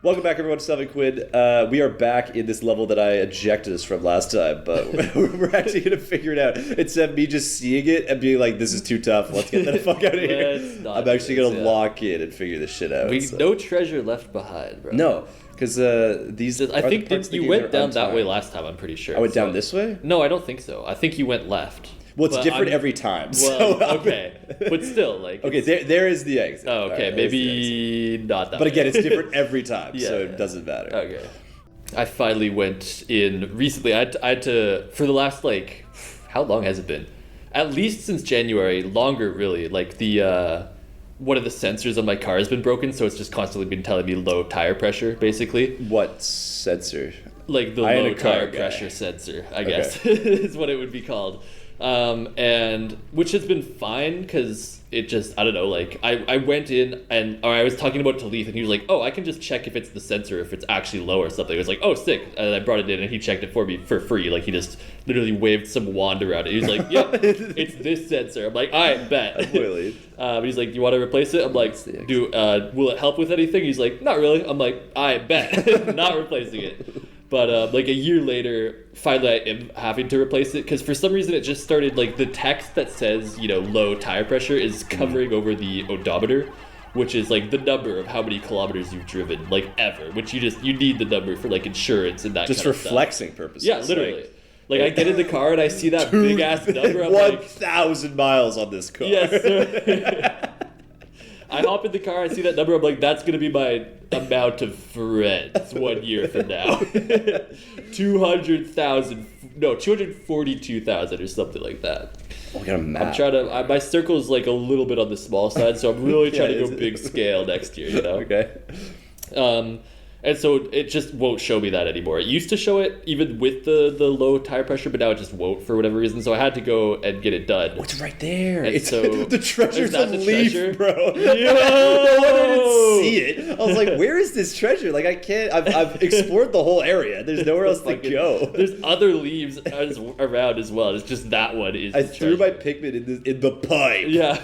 Welcome back, everyone, to Salvy Quinn. We are back in this level that I ejected us from last time, but we're actually going to figure it out. Instead of me just seeing it and being like, this is too tough, let's get the fuck out of here. I'm actually going to lock in and figure this shit out. No treasure left behind, bro. No, because these I think you went down that way last time, I'm pretty sure. I went down this way? No, I don't think so. I think you went left. Well, it's different every time. Well, okay. But still, like... Okay, there is the exit. Oh, okay. Right, maybe not that But way. again, it's different every time, so it doesn't matter. Okay. I finally went in recently. I had to... For the last, like... How long has it been? At least since January. Longer, really. Like, the... one of the sensors on my car has been broken, so it's just constantly been telling me low tire pressure, basically. What sensor? Like the low tire pressure sensor, I guess, is what it would be called. And which has been fine because it just, I don't know, like I went in or I was talking about it to Leith and he was like, oh, I can just check if it's the sensor, if it's actually low or something. I was like, oh, sick. And I brought it in and he checked it for me for free. Like he just literally waved some wand around it. He was like, yep, it's this sensor. I'm like, all right, bet. Really? He's like, do you want to replace it? I'm like, will it help with anything? He's like, not really. I'm like, I bet. Not replacing it. But like a year later, finally I am having to replace it because for some reason it just started, like the text that says, low tire pressure is covering over the odometer, which is like the number of how many kilometers you've driven, like ever, which you need the number for like insurance and that just kind of for stuff. flexing purposes. Yeah, literally. Like I get in the car and I see that big ass number. I'm 1,000 miles on this car. Yes, sir. I hop in the car, I see that number, I'm like, that's going to be my amount of friends 1 year from now. 242,000 or something like that. Oh, we got a map. I'm trying to, my circle's like a little bit on the small side, so I'm really trying to go big scale next year, Okay. And so it just won't show me that anymore. It used to show it even with the low tire pressure, but now it just won't for whatever reason. So I had to go and get it done. Oh, it's right there. And it's so the treasure's a leaf, treasure? bro. Yo! I didn't see it. I was like, where is this treasure? Like, I can't. I've explored the whole area. There's nowhere else to go. There's other leaves around as well. It's just that one is. I threw my Pikmin in the pipe. Yeah.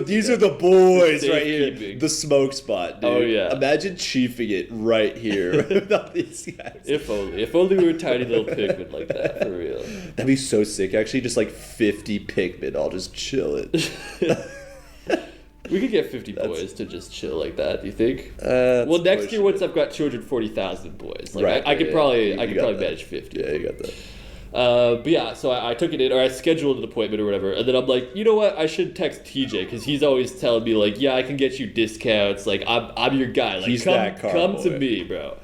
These are the boys right here. Keeping. The smoke spot, dude. Oh yeah. Imagine chiefing it right here without these guys. If only we were tiny little Pikmin like that, for real. That'd be so sick. Actually, just like 50 Pikmin all just chilling. We could get 50 boys to just chill like that. Do you think? Well, next year once I've got 240,000 boys, like right, I could probably manage 50. Yeah, you got that. But yeah, so I took it in, or I scheduled an appointment or whatever, and then I'm like, you know what? I should text TJ because he's always telling me like, yeah, I can get you discounts. Like I'm your guy. Like he's come to me, bro.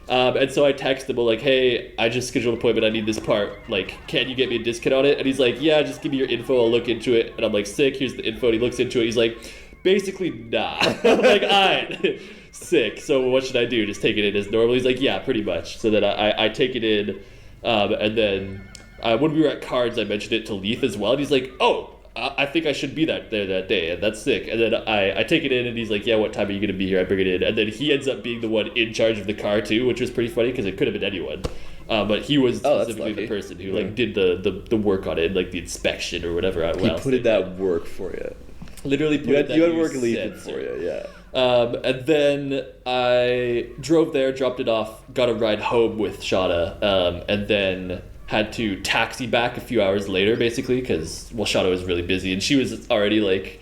And so I text him like, hey, I just scheduled an appointment. I need this part. Like, can you get me a discount on it? And he's like, yeah, just give me your info. I'll look into it. And I'm like, sick. Here's the info. And he looks into it. He's like, basically, nah. I'm like, all right, sick. So what should I do? Just take it in as normal? He's like, yeah, pretty much. So then I take it in. And then when we were at Cards, I mentioned it to Leith as well. And he's like, oh, I think I should be there that day. And that's sick. And then I take it in and he's like, yeah, what time are you going to be here? I bring it in. And then he ends up being the one in charge of the car too, which was pretty funny because it could have been anyone. But he was specifically the person who like did the work on it, like the inspection or whatever. He put in that work for you. Literally put in that you had work leaving for you, yeah. And then I drove there, dropped it off, got a ride home with Shada, and then had to taxi back a few hours later, basically, because, Shada was really busy, and she was already, like,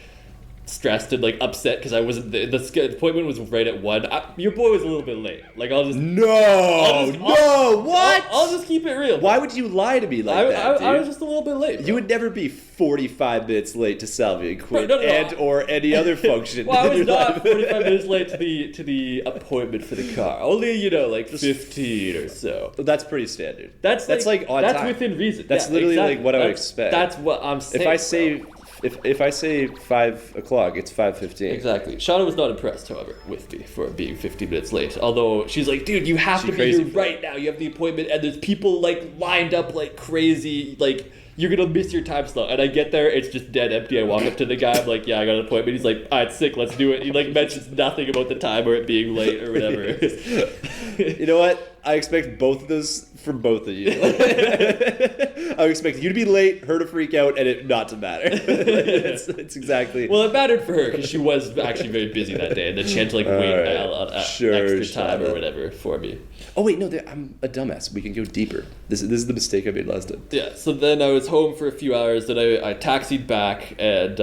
stressed and, like, upset because I wasn't... The appointment was right at 1. Your boy was a little bit late. Like, I'll just... What? I'll just keep it real. Why would you lie to me like that, dude? I was just a little bit late, bro. You would never be 45 minutes late to Salvy and Quinn no. or any other function. Well, I was not 45 minutes late to the appointment for the car. Only, like 15 or so. That's pretty standard. That's like on time. That's within reason. That's literally like what I would expect. That's what I'm saying. If I say 5 o'clock, it's 5:15. Exactly. Shauna was not impressed, however, with me for being 15 minutes late. Although she's like, dude, you have to be here right now. You have the appointment, and there's people like lined up like crazy. Like, you're gonna miss your time slot. And I get there, it's just dead empty. I walk up to the guy, I'm like, yeah, I got an appointment. He's like, all right, sick, let's do it. He like mentions nothing about the time or it being late or whatever. You know what? I expect both of those from both of you. I expect you to be late, her to freak out, and it not to matter. It's exactly. Well, it mattered for her because she was actually very busy that day, and then she had to like wait extra time or whatever for me. Oh wait, no, I'm a dumbass. We can go deeper. This is the mistake I made last time. Yeah. So then I was home for a few hours. Then I taxied back, and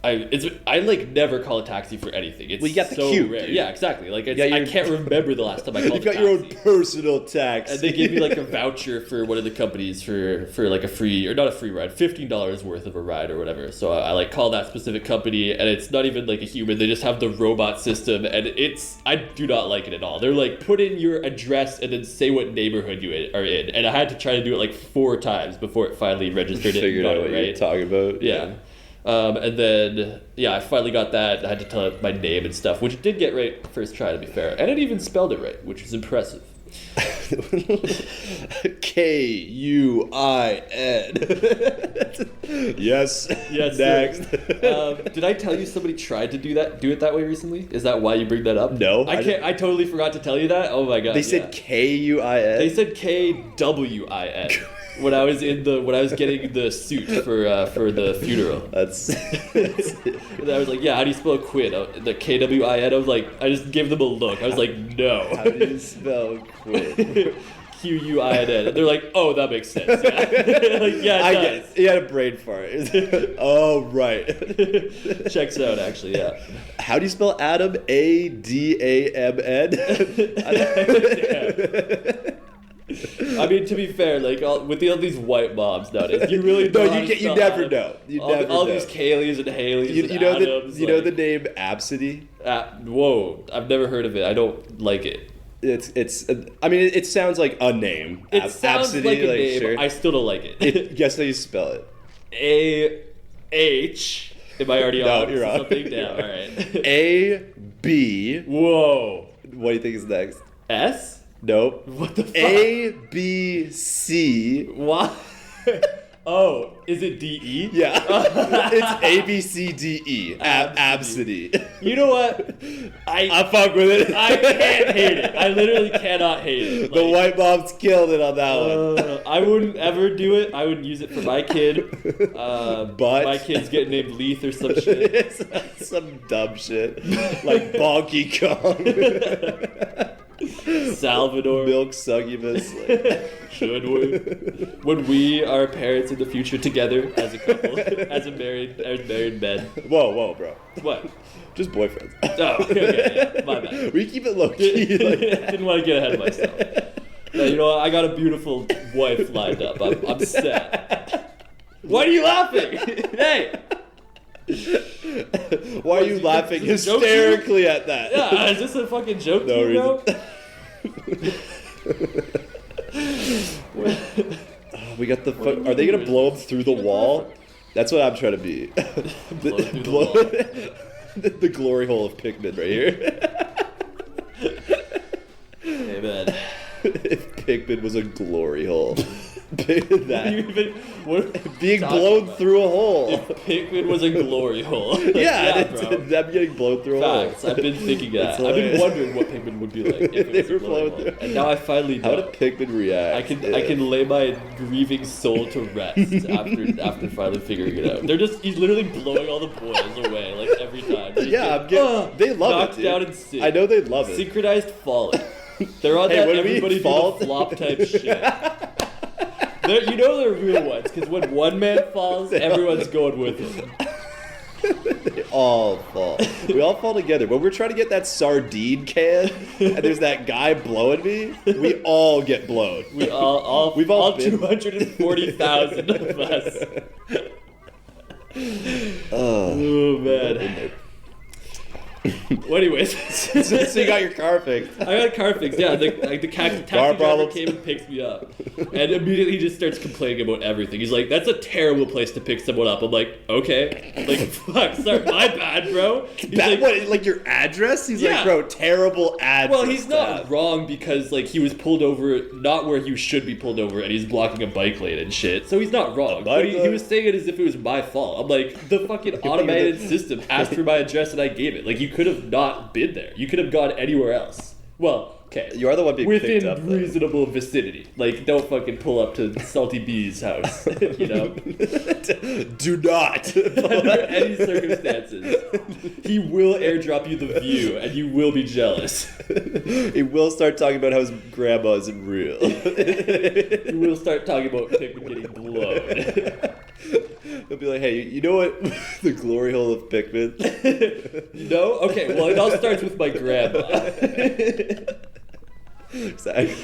I like never call a taxi for anything. It's well, you got the so cue, rare. dude. Yeah, exactly. Like I can't remember the last time I called. You've got your own personal taxi. And they gave me like a voucher for one of the companies for like a free, or not a free ride, $15 worth of a ride or whatever. So I like call that specific company, and it's not even like a human. They just have the robot system, and I do not like it at all. They're like, put in your address and then say what neighborhood you are in, and I had to try to do it like 4 times before it finally registered it. Figured out what you're talking about. Yeah. And then, I finally got that. I had to tell it my name and stuff, which it did get right first try, to be fair. And it even spelled it right, which was impressive. Kuin. Yes. Next. Did I tell you somebody tried to do it that way recently? Is that why you bring that up? No. I totally forgot to tell you that. Oh my god. They said Kuin. They said Kwin. When I was getting the suit for the funeral. And I was like, yeah, how do you spell Quinn? The Kwin. I was like, I just gave them a look. I was like, no. How do you spell Quinn? Quinn. And they're like, oh, that makes sense. Yeah, like, yeah, I get it. You had a brain fart. Oh, right. Checks out, actually, yeah. How do you spell Adam? Adamn? I mean, to be fair, like with all these white moms nowadays, you really don't. No, you never know. All these Kayleys and Haleys and Adams. You know the name Absidy? Whoa, I've never heard of it. I don't like it. I mean, it sounds like a name. It sounds Absidy, like a name. Sure. I still don't like it. Guess how you spell it. A-H. Am I already on? No, you're on. Something down. All right. A-B. Whoa. What do you think is next? S? Nope. What the fuck? A-B-C. What? Oh, is it D-E? Yeah. It's A-B-C-D-E. Absidy. You know what? I fuck with it. I can't hate it. I literally cannot hate it. The white moms killed it on that one. I wouldn't ever do it. I would use it for my kid. But my kid's getting named Leith or some shit. Some dumb shit. Like Bonky Kong. Salvador. Milk succubus. Should we? When we are parents in the future together as a couple, as married men. Whoa, bro. What? Just boyfriends. Oh, okay, yeah, my bad. We keep it low key. Didn't want to get ahead of myself. No, you know what? I got a beautiful wife lined up. I'm set. Why are you laughing? Hey! Why are you laughing hysterically at that? Yeah, is this a fucking joke no to you, bro? We got the fuck. Are they gonna blow up through the wall? That's what I'm trying to be. The glory hole of Pikmin right here. Hey man. If Pikmin was a glory hole. Being blown through a hole. If Pikmin was a glory hole. Yeah, bro. Them getting blown through a hole. Facts. I've been thinking that. I've been wondering what Pikmin would be like if it was a glory hole. And now I finally know. How did Pikmin react? I can lay my grieving soul to rest after finally figuring it out. He's literally blowing all the boys away like every time. They love knocked it, dude. down and sync. I know they love it. Synchronized falling. They're on that everybody do the flop type shit. You know they're real ones, because when one man falls, everyone's going with him. They all fall. We all fall together. When we're trying to get that sardine can, and there's that guy blowing me, we all get blown. We've all 240,000 of us. Oh man. Well, anyways, so you got your car fixed. I got a car fixed. Yeah, the taxi driver came and picks me up, and immediately just starts complaining about everything. He's like, "That's a terrible place to pick someone up." I'm like, "Okay, like fuck, sorry, my bad, bro." He's like your address? He's like, "Bro, terrible address." Well, he's not wrong because like he was pulled over not where he should be pulled over, and he's blocking a bike lane and shit. So he's not wrong. But he was saying it as if it was my fault. I'm like, the fucking automated system asked for my address and I gave it. Like you could have not been there. You could have gone anywhere else. Well, okay. You are the one being picked within up. reasonable vicinity. Like, don't fucking pull up to Salty B's house. You know. Do not. Under any circumstances, he will airdrop you the view, and you will be jealous. He will start talking about how his grandma isn't real. He will start talking about Pikmin getting blown. He'll be like, hey, you know what? The glory hole of Pikmin. No? Okay, well, it all starts with my grandma. Exactly.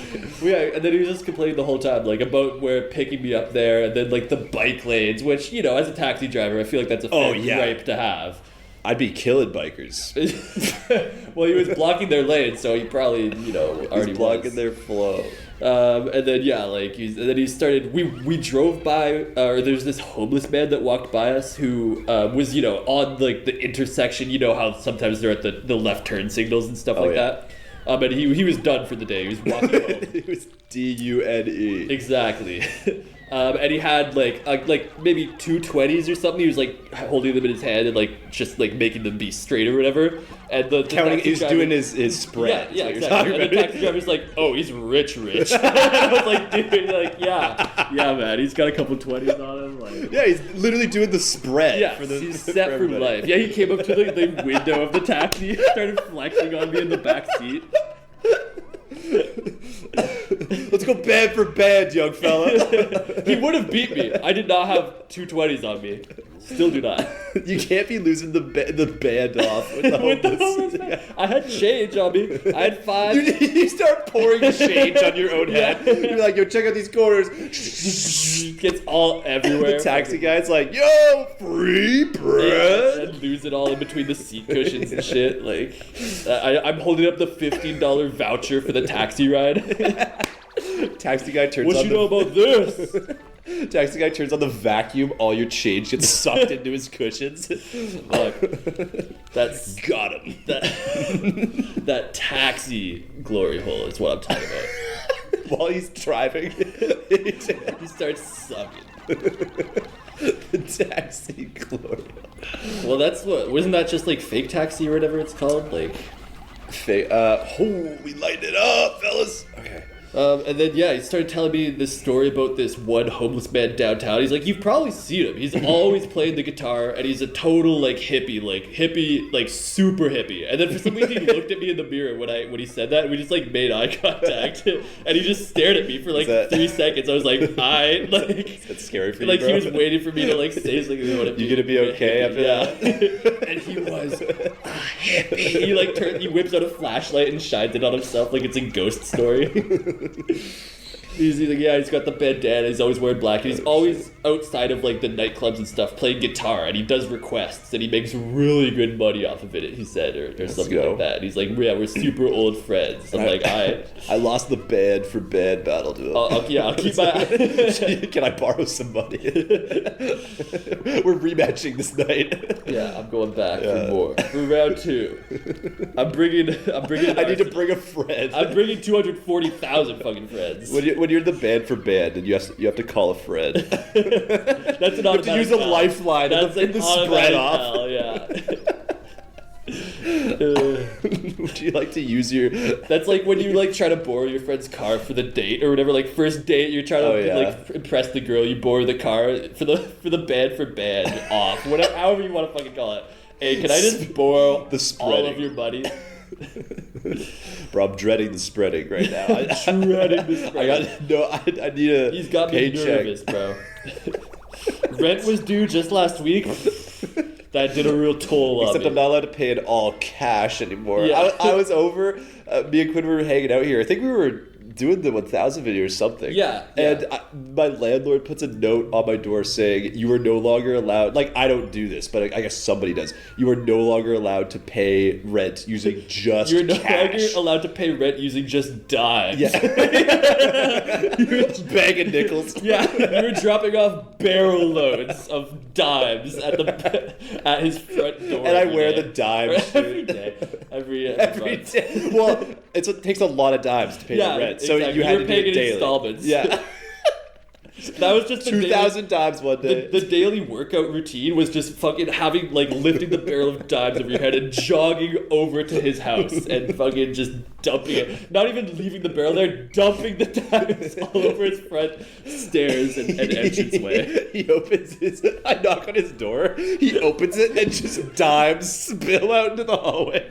Yeah, and then he was just complaining the whole time, like, about where picking me up there, and then, like, the bike lanes, which, you know, as a taxi driver, I feel like that's a fair gripe to have. I'd be killing bikers. Well, he was blocking their lane, so he probably, you know, already He's blocking their flow. And then yeah, like he started. We drove by, or there's this homeless man that walked by us who was, you know, on like the intersection. You know how sometimes they're at the left turn signals and stuff like that. And he was done for the day. He was walking home. It was DUNE. Exactly. And he had like maybe 220s or something. He was like holding them in his hand and like just like making them be straight or whatever. And the counting, he's doing his spread. Yeah, exactly. And the taxi driver's like, "Oh, he's rich." And I was like, "Dude, like, yeah, man, he's got a couple 20s on him." Like, yeah, he's literally doing the spread. Yeah, he's set for life. Yeah, he came up to the window of the taxi, started flexing on me in the back seat. Let's go band for band, young fella. He would have beat me. I did not have 220s on me. Still do not. You can't be losing the band off with the homeless. Yeah. I had change on me. I had 5. You start pouring change on your own head. Yeah. You're like, yo, check out these corners. Gets all everywhere. The taxi guy's like, yo, free bread. Yeah, and lose it all in between the seat cushions and shit. Like, I'm holding up the $15 voucher for the taxi ride. Taxi guy turns what on you know about this? Taxi guy turns on the vacuum, all your change gets sucked into his cushions. Fuck. That's got him. That taxi glory hole is what I'm talking about. While he's driving, he starts sucking. The taxi glory hole. Well, that's what. Wasn't that just like fake taxi or whatever it's called? Like, fake. We lighted it up, fellas. Okay. And then, yeah, he started telling me this story about this one homeless man downtown. He's like, you've probably seen him. He's always playing the guitar, and he's a total, like, hippie, like, super hippie. And then for some reason, he looked at me in the mirror when he said that, and we just, like, made eye contact. And he just stared at me for, like, 3 seconds. I was like, That's scary for you, like, bro. he was waiting for me to, like, say something. You gonna be okay after that? And he was a hippie. He, like, he whips out a flashlight and shines it on himself like it's a ghost story. He's like, yeah, he's got the bandana, he's always wearing black, and he's always outside of like the nightclubs and stuff playing guitar, and he does requests, and he makes really good money off of it, he said, or something like that. And he's like, yeah, we're super old friends. I'm like, I lost the band for band battle to him. I'll keep my... Can I borrow some money? We're rematching this night. Yeah, I'm going back for more. For round 2. I'm bringing I need to bring a friend. I'm bringing 240,000 fucking friends. When you're in the band for band, and you have to call a friend. That's an automatic. You have to use a lifeline. That's in the spread off. Hell, yeah. Would you like to use your? That's like when you like try to borrow your friend's car for the date or whatever. Like first date, you're trying to like impress the girl. You borrow the car for the band for band off, whatever, however you want to fucking call it. Hey, can I just borrow all of your money? Bro, I'm dreading the spreading right now. Dreading the spreading. I need a He's got paycheck. me nervous, bro. Rent was due just last week. That did a real toll on me. Except I'm not allowed to pay it all cash anymore. Yeah. I was over. Me and Quinn were hanging out here. I think we were doing the 1000 video or something. Yeah. And my landlord puts a note on my door saying, you are no longer allowed, like, I don't do this, but I guess somebody does. You are no longer allowed to pay rent using just You're no cash. longer allowed to pay rent using just dimes. Yeah. Bagging nickels. Yeah, you were dropping off barrel loads of dimes at his front door. And I wear the dimes. Every day. Every month. day. Well, it takes a lot of dimes to pay the rent. So exactly. you had to do paying it daily. installments. Yeah. That was just 2,000 times one day. The daily workout routine was just fucking having, like, lifting the barrel of dimes over your head and jogging over to his house and fucking just dumping it. Not even leaving the barrel there, dumping the dimes all over his front stairs and entranceway. He opens I knock on his door, he opens it, and just dimes spill out into the hallway.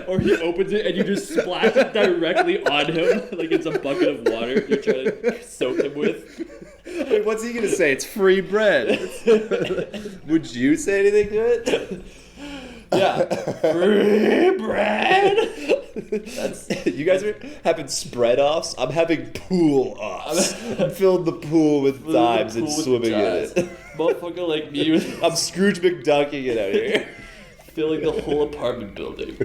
Or he opens it and you just splash it directly on him like it's a bucket of water you're trying to soak him with. Wait, what's he gonna say? It's free bread. Would you say anything to it? Yeah. Free bread. You guys are having spread offs. I'm having pool offs. I'm filling the pool with dimes and swimming in it. Motherfucker like me was I'm Scrooge McDucking it out here. filling the whole apartment building.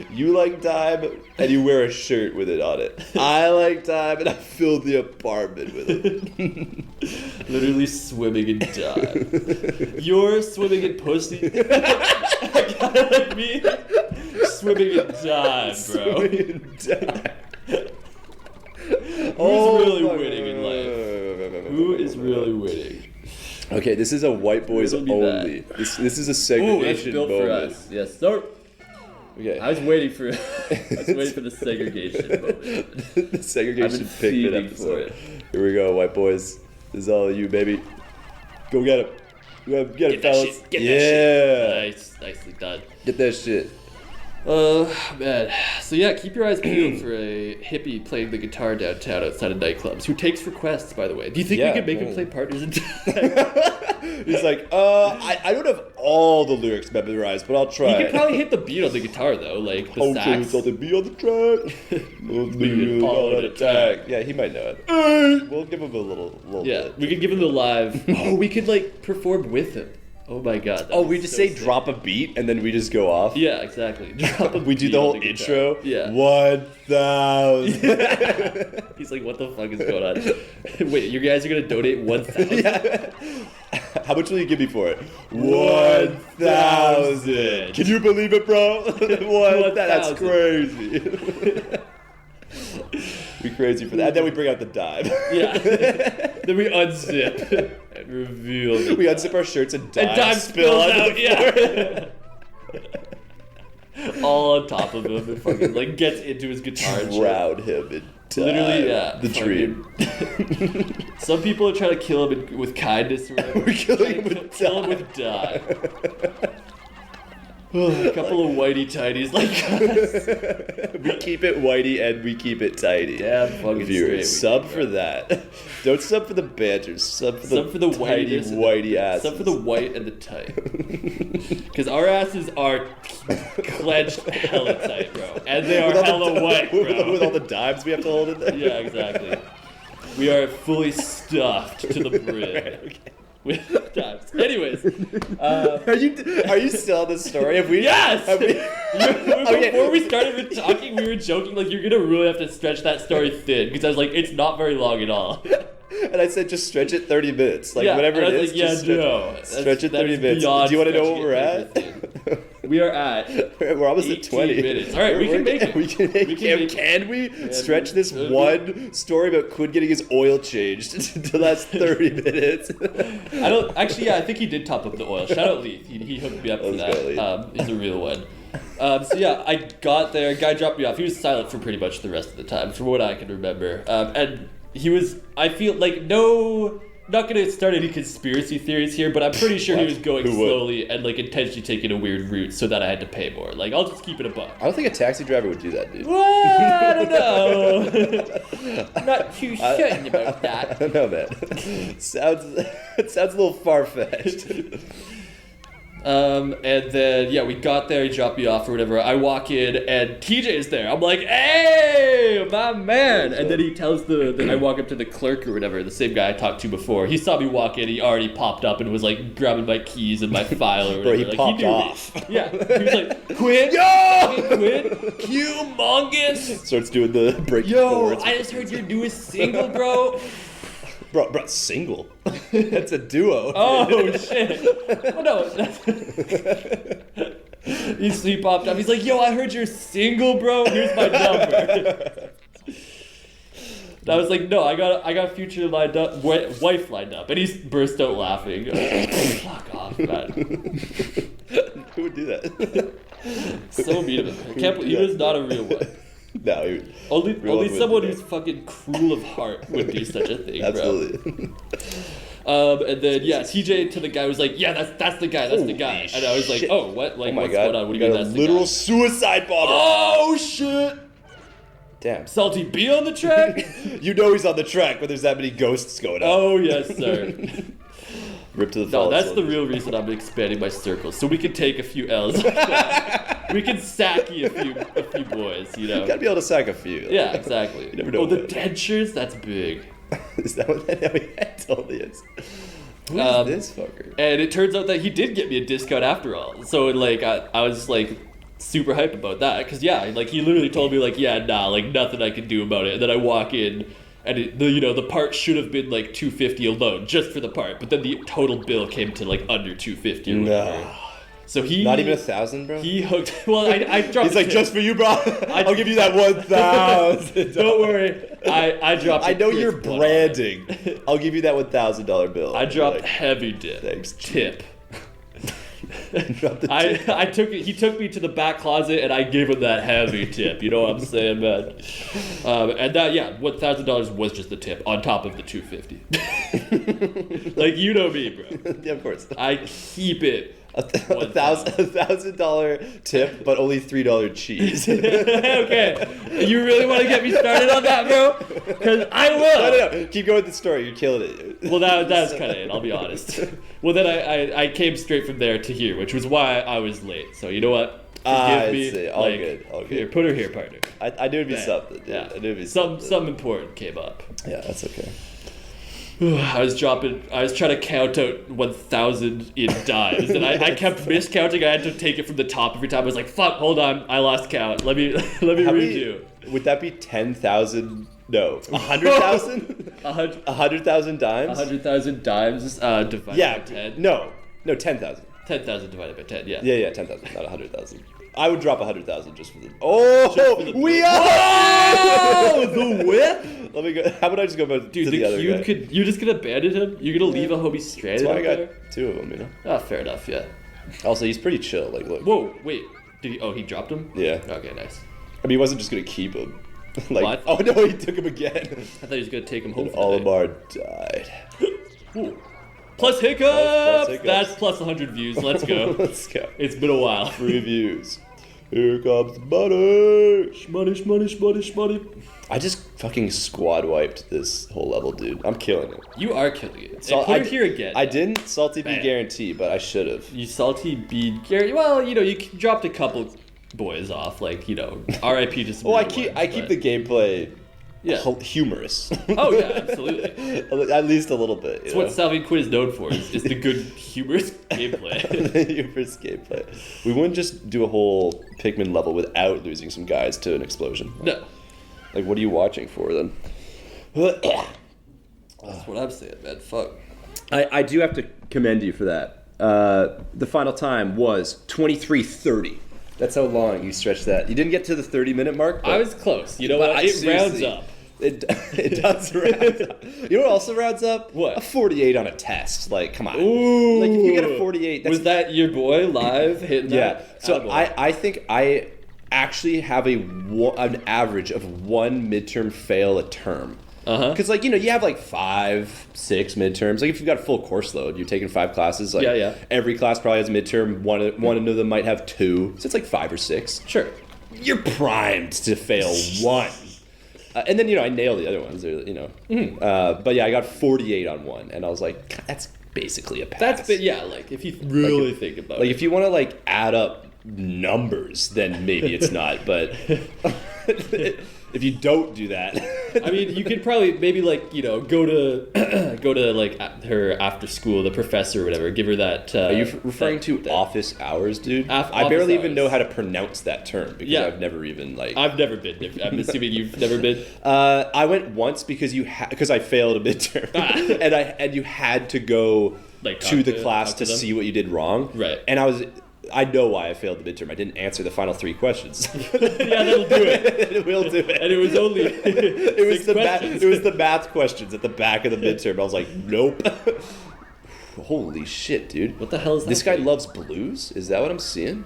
You like dime and you wear a shirt with it on it. I like dime and I fill the apartment with it. Literally swimming in dime. You're swimming in pussy. A guy like me, swimming in dime, bro. Swimming in dime. Who's really winning in life? Who is really winning? Okay, this is a white boys only. This is a segregation built moment. for us. Yes, sir. Okay. I was waiting for the segregation moment. The segregation I've been Pikmin feeding episode. for it. Here we go, white boys. This is all you, baby. Go get it. Get it, fellas. Get that shit. Nice, nicely done. Get that shit. Man. So yeah, keep your eyes peeled for a hippie playing the guitar downtown outside of nightclubs. Who takes requests, by the way? Do you think we could make him play Partners in Time? He's like, I don't have all the lyrics memorized, but I'll try. He could probably hit the beat on the guitar though, like the Okay, sax. so the be on the track. We'll be on attack. Yeah, he might know it. We'll give him a little Yeah, bit. we could give him the live. Oh, we could like perform with him. Oh my god. Oh, we just say drop a beat and then we just go off? Yeah, exactly. Drop a We do beat the on whole guitar. intro? Yeah. 1,000. He's like, what the fuck is going on? Wait, you guys are gonna donate 1,000? Yeah. How much will you give me for it? 1,000. Can you believe it, bro? 1,000. That's crazy. We crazy for that. And then we bring out the dime. Yeah. Then we unzip and reveal the We unzip our shirts and dime, and dime spill spills out. out. Yeah. All on top of him and fucking like gets into his guitar and shit. Drown him in dime. Literally, yeah. The dream. Some people are trying to kill him with kindness or whatever. We're killing him with Kill him with dime. A couple of whitey tighties like us. We keep it whitey and we keep it tidy. Damn fucking Viewers, straight. sub for that. Don't sub for the banter. Sub for the tidy whitey whitey asses. Sub for the white and the tight. Because our asses are clenched hella tight, bro. And they are hella white, bro. With all the dimes we have to hold in there. Yeah, exactly. We are fully stuffed to the brim. Right, okay. With dimes. Anyways. Are you still on this story? Have we? Yes! Have we, Before we started talking, we were joking, like, you're gonna really have to stretch that story thin. Because I was like, it's not very long at all. And I said, just stretch it 30 minutes. Like, Yeah, whatever and I it was is, like, yeah, just stretch no. it. Stretch it 30 minutes. Do beyond you want to know stretching what we're it at? 30 We are at We're almost at 18 20 minutes. All right, we can make it. We can make We it. can make Can we Yeah, stretch this could we? one story about Quinn getting his oil changed to last 30 minutes? I don't actually. Yeah, I think he did top up the oil. Shout out Leith. He hooked me up for Let's go, Leith. that. He's a real one. So yeah, I got there. Guy dropped me off. He was silent for pretty much the rest of the time, from what I can remember. And he was. I feel like not gonna start any conspiracy theories here, but I'm pretty sure he was going Who would? slowly and like intentionally taking a weird route so that I had to pay more. Like, I'll just keep it a buck. I don't think a taxi driver would do that, dude. Well, I don't know. I'm not too certain about I that. don't know, man. It sounds a little far-fetched. And then, yeah, we got there, he dropped me off or whatever. I walk in, and TJ's there. I'm like, hey, my man. And then he tells then I walk up to the clerk or whatever, the same guy I talked to before. He saw me walk in, he already popped up and was like grabbing my keys and my file or whatever. Bro, he like, popped knew me. off. Yeah, he was like, Quinn, Yo! Quinn, humongous. Starts doing the breaking Yo, words. I just heard your newest single, bro. Bro, single. That's a duo. Oh shit! Oh, no. He popped up. He's like, "Yo, I heard you're single, bro. Here's my number." And I was like, no, I got future lined up, wife lined up. And he burst out laughing. Fuck off, man. Who would do that? So mean of him. I can't believe he was not a real one. No, only someone who's fucking cruel of heart would do such a thing, Absolutely. bro. And then TJ to the guy was like, yeah, that's the guy, that's the guy. And I was like, oh, what? Like, what's going on? What do you mean that's the guy? Literal suicide bomber. Oh shit! Damn. Salty B on the track? You know he's on the track when there's that many ghosts going on. Oh yes, sir. Rip to the No, fall. that's the real reason I'm expanding my circle, so we can take a few L's. We can sacky a few boys, you know. You gotta be able to sack a few. Yeah, exactly. You never know. Oh, the dentures? That's big. Is that what that totally is? Who is this fucker? And it turns out that he did get me a discount after all. So like I was like super hype about that because like he literally told me like like nothing I can do about it. And then I walk in and the part should have been like $250 alone just for the part, but then the total bill came to like under $250 or whatever. No. So he not even 1,000, bro. He hooked. Well, I dropped. He's like, just for you, bro. I'll give you that 1,000. Don't worry, I dropped. I know you're branding. I'll give you that $1,000 bill. I dropped heavy dip. Thanks. Tip. I took it. He took me to the back closet and I gave him that heavy tip. You know what I'm saying, man? And that $1,000 was just the tip on top of the $250. Like you know me, bro. Yeah, of course. I keep it. $1,000 tip, but only $3 cheese. Okay, you really want to get me started on that, bro? Because I will. No. Keep going with the story. You're killing it. Well, that's kind of it. I'll be honest. Well, then I came straight from there to here, which was why I was late. So you know what? Forgive me. See. All good. Here, put her here, partner. I knew it'd be something. Dude. Yeah. I knew it'd be something important came up. Yeah, that's okay. I was trying to count out 1,000 in dimes, and I kept miscounting. I had to take it from the top every time. I was like, "Fuck, hold on, I lost count. Let me redo." Would that be 10,000? No, 100,000. 100,000 dimes. 100,000 dimes divided by 10. No, 10,000. 10,000 divided by 10. Yeah. Yeah, 10,000, not 100,000. I would drop 100,000 just for the. Oh, we are. Oh, the whip. Let me go. How about I just go to the other guy? You're just gonna abandon him? You're gonna leave a homie stranded? That's why I got two of them, you know. Oh, fair enough. Yeah. Also, he's pretty chill. Like, look. Whoa, wait. Did he? Oh, he dropped him. Yeah. Okay, nice. I mean, he wasn't just gonna keep him. Like, what? oh no, he took him again. I thought he was gonna take him home. And Olimar died. Ooh. Plus hiccup! Plus hiccups. That's plus 100 views. Let's go. Let's go. It's been a while. 3 views. Here comes money. Shmoney. I just fucking squad wiped this whole level, dude. I'm killing it. You are killing it. So put it here again. I didn't salty B guarantee, but I should have. You salty B guarantee. Well, you dropped a couple boys off, like R.I.P. to some. Well, I keep the gameplay. Yeah. Humorous. Oh yeah, absolutely. At least a little bit. It's what Salvy and Quinn is known for, is the good humorous gameplay. The humorous gameplay. We wouldn't just do a whole Pikmin level without losing some guys to an explosion. No. Like, what are you watching for then? That's what I'm saying, man. Fuck. I do have to commend you for that. The final time was 23:30. That's how long you stretched that. You didn't get to the 30-minute mark. I was close. You know what? It rounds up. It does round up. You know what also rounds up? What? A 48 on a test. Like, come on. Ooh. Like, if you get a 48... Was that your boy live hitting that? Yeah. So I think I actually have an average of 1 midterm fail a term. Because, you have, 5, 6 midterms. Like, if you've got a full course load, you're taking 5 classes. Like, every class probably has a midterm. One of them might have 2. So it's, 5 or 6. Sure. You're primed to fail 1. And then, I nailed the other ones, But, yeah, I got 48 on 1. And I was like, that's basically a pass. If you really think about it. Like, if you want to, add up numbers, then maybe it's not. But... If you don't do that, I mean, you could probably maybe go to her after school, the professor or whatever. Give her that. Are you referring to office hours, dude? I barely even know how to pronounce that term because I've never even I've never been there. I'm assuming you've never been. I went once because I failed a midterm, and you had to go to the class to see what you did wrong. Right. And I know why I failed the midterm. I didn't answer the final 3 questions. Yeah, that'll do it. It will do it. And it was only it was questions. it was the math questions at the back of the midterm. I was like, nope. Holy shit, dude. What the hell is that? This guy loves blues? Is that what I'm seeing?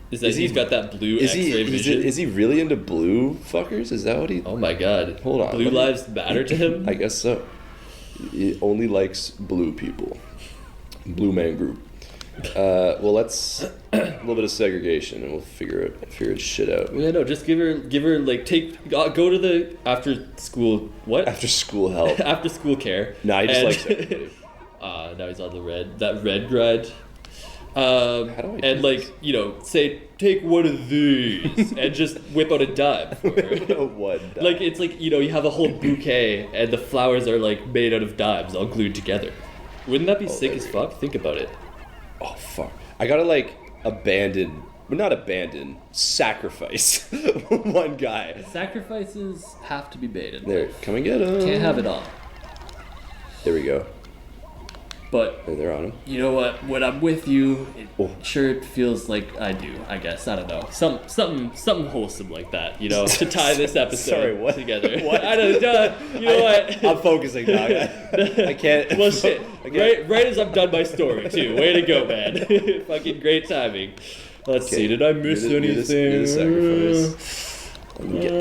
He's got that blue X-ray vision? Is he really into blue fuckers? Is that what he... Oh my god. Hold on. Blue lives matter to him? I guess so. He only likes blue people. Blue man group. Well, let's... a little bit of segregation and we'll figure his shit out. Yeah, no, just give her like, go to the after school, what? After school help. After school care. Nah, he just likes it. Now he's on that red grind. And like, you know, say, take one of these and just whip out a dime for her. One dime. Like, it's like, you know, you have a whole bouquet and the flowers are like made out of dimes all glued together. Wouldn't that be sick as fuck? Think about it. Oh, fuck. I gotta, like, sacrifice one guy. Sacrifices have to be made in There, life. come and get him. Can't have it all. There we go. But There, they're on him. you know what? When I'm with you, it Oh. sure feels like I do. I guess I don't know. Something wholesome like that. You know, to tie this episode Sorry, what? together. What? I don't know. You know what? I'm focusing, dog. I can't. Well, shit. I can't. Right as I've done my story too. Way to go, man. Fucking great timing. Let's see. Did I miss anything? You're the sacrifice. Let me get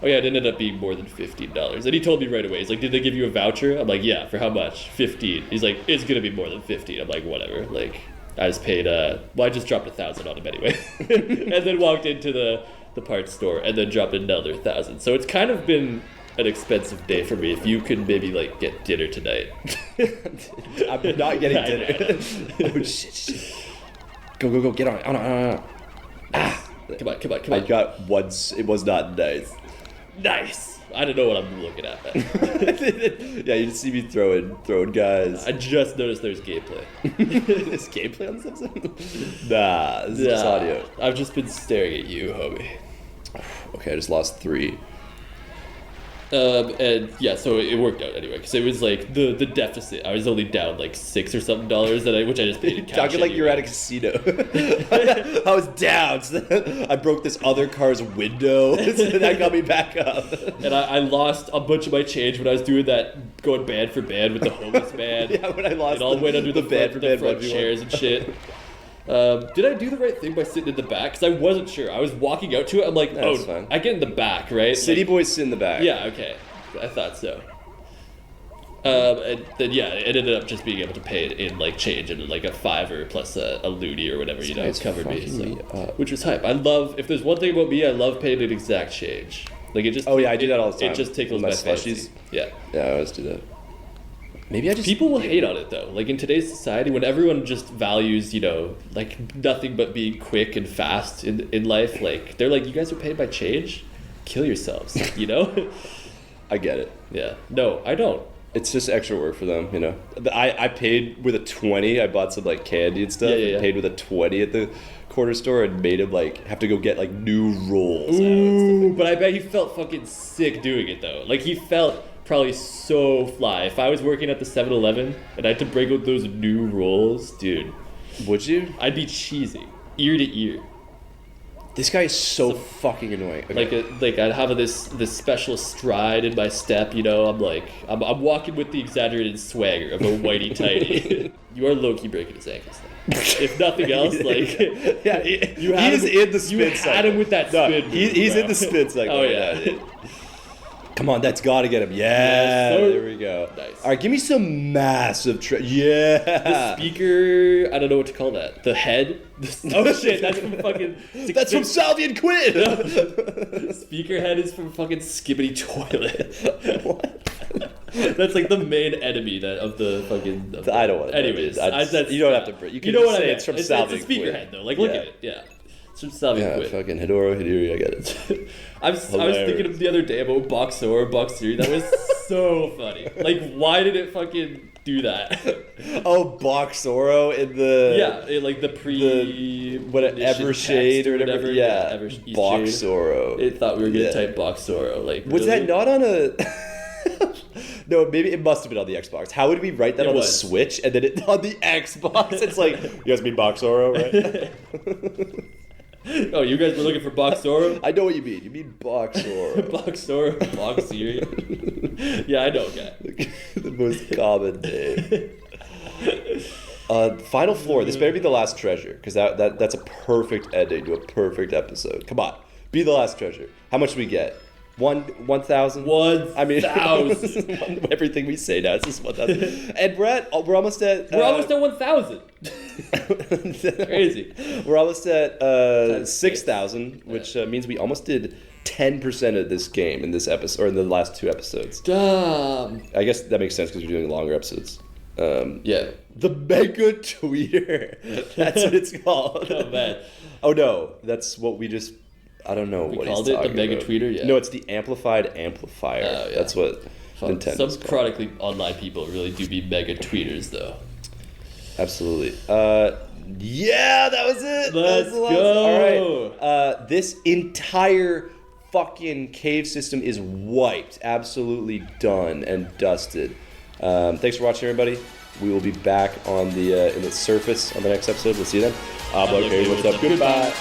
Oh yeah, it ended up being more than $15. And he told me right away. He's like, "Did they give you a voucher?" I'm like, "Yeah." For how much? 15. He's like, "It's gonna be more than 15." I'm like, "Whatever." Like, I just paid. Well, I just dropped 1,000 on him anyway, and then walked into the parts store and then dropped another 1,000. So it's kind of been an expensive day for me. If you could maybe like get dinner tonight. I'm not getting dinner. Oh shit! Go! Get on it! Ah! Come on. I got once. It was not nice. Nice. I don't know what I'm looking at, man. Yeah, you just see me throwing guys. I just noticed there's gameplay. This gameplay on this episode? Nah, this is just audio. I've just been staring at you, homie. Okay, I just lost 3. And yeah, so it worked out anyway, because it was like the deficit. I was only down like $6 or something, which I just paid in cash. Talking like anyway. you're at a casino. I was down. So then I broke this other car's window. So that got me back up. And I lost a bunch of my change when I was doing that, going band for band with the homeless man. Yeah, when I lost it all went under the band front chairs and shit. Did I do the right thing by sitting in the back? Because I wasn't sure. I was walking out to it. I'm like, That's fine. I get in the back, right? City boys sit in the back. Yeah, okay. I thought so. And then yeah, it ended up just being able to pay it in like change and like a $5 plus a loonie or whatever, you know, It's covered me. fucking So, up. which was hype. I love, if there's one thing about me, I love paying an exact change. Like it just. Oh yeah, I do that all the time. It just tickles With my my fancy. slushies. Yeah. Yeah, I always do that. Maybe I just... People will hate on it though. Like in today's society, when everyone just values, you know, like nothing but being quick and fast in life, like they're like, you guys are paid by change? Kill yourselves, you know? I get it. Yeah. No, I don't. It's just extra work for them, you know. I paid with a 20. I bought some like candy and stuff. Yeah. Paid with a 20 at the corner store and made him like have to go get like new rolls. Ooh, but I bet he felt fucking sick doing it though. Like he felt probably so fly. If I was working at the 7-Eleven and I had to break out those new rolls, dude, Would you? I'd be cheesy, ear to ear. This guy is so fucking annoying. Okay. Like I'd have this special stride in my step, you know. I'm walking with the exaggerated swagger of a whitey tighty. You are low key breaking his ankles, though. If nothing else, like yeah, he's in the spin cycle. You had him with that spin. He's bro. in the spin cycle. Oh yeah. Come on, that's got to get him. Yeah, Yes, sir. there we go. Nice. All right, give me some massive yeah. The speaker, I don't know what to call that. The head? Oh shit, that's from fucking... That's from Salvy and Quinn! Speaker head is from fucking Skibbity Toilet. What? That's like the main enemy of the fucking... I don't want to. Anyways, you don't have to. You can know just what say I meant. it's from It's Salvy a speaker and head though. Quinn. Like look at it. Yeah. It's from Salvy and Yeah, Quinn. fucking Hidori, I get it. I was thinking of the other day about Boxer. That was so funny. Like, why did it fucking do that? Oh, Boxoro in the... Yeah, like the Evershade or whatever. Yeah, Evershade. Boxoro. It thought we were gonna type Boxoro. Like, Was really? that not on a... No, maybe it must have been on the Xbox. How would we write that on the Switch and then on the Xbox? It's like, you guys mean Box Oro, right? Oh, you guys were looking for Box Oro? I know what you mean. You mean Box Oro. Box Oro? Box cereal? Yeah, I know, guy. The most common name. Final floor. This better be the last treasure, because that's a perfect ending to a perfect episode. Come on, be the last treasure. How much do we get? 1,000. 1,000. I mean, everything we say now is just 1,000. And we're almost at. We're almost at 1,000. Crazy. We're almost at 6,000, which means we almost did 10% of this game in this episode, or in the last 2 episodes. Damn. I guess that makes sense because we're doing longer episodes. Yeah. The Mega Tweeter. That's what it's called. Oh, man. Oh, no. That's what we just... I don't know what he's talking about. We called it the Mega Tweeter? Yeah. No, it's the Amplified Amplifier. Oh, yeah. That's what Nintendo's Some called. chronically online people really do be Mega Tweeters, though. Absolutely. Yeah, that was it. Let's go. All right. This entire fucking cave system is wiped. Absolutely done and dusted. Thanks for watching, everybody. We will be back on the in the surface on the next episode. We'll see you then. Okay, what's up? Goodbye.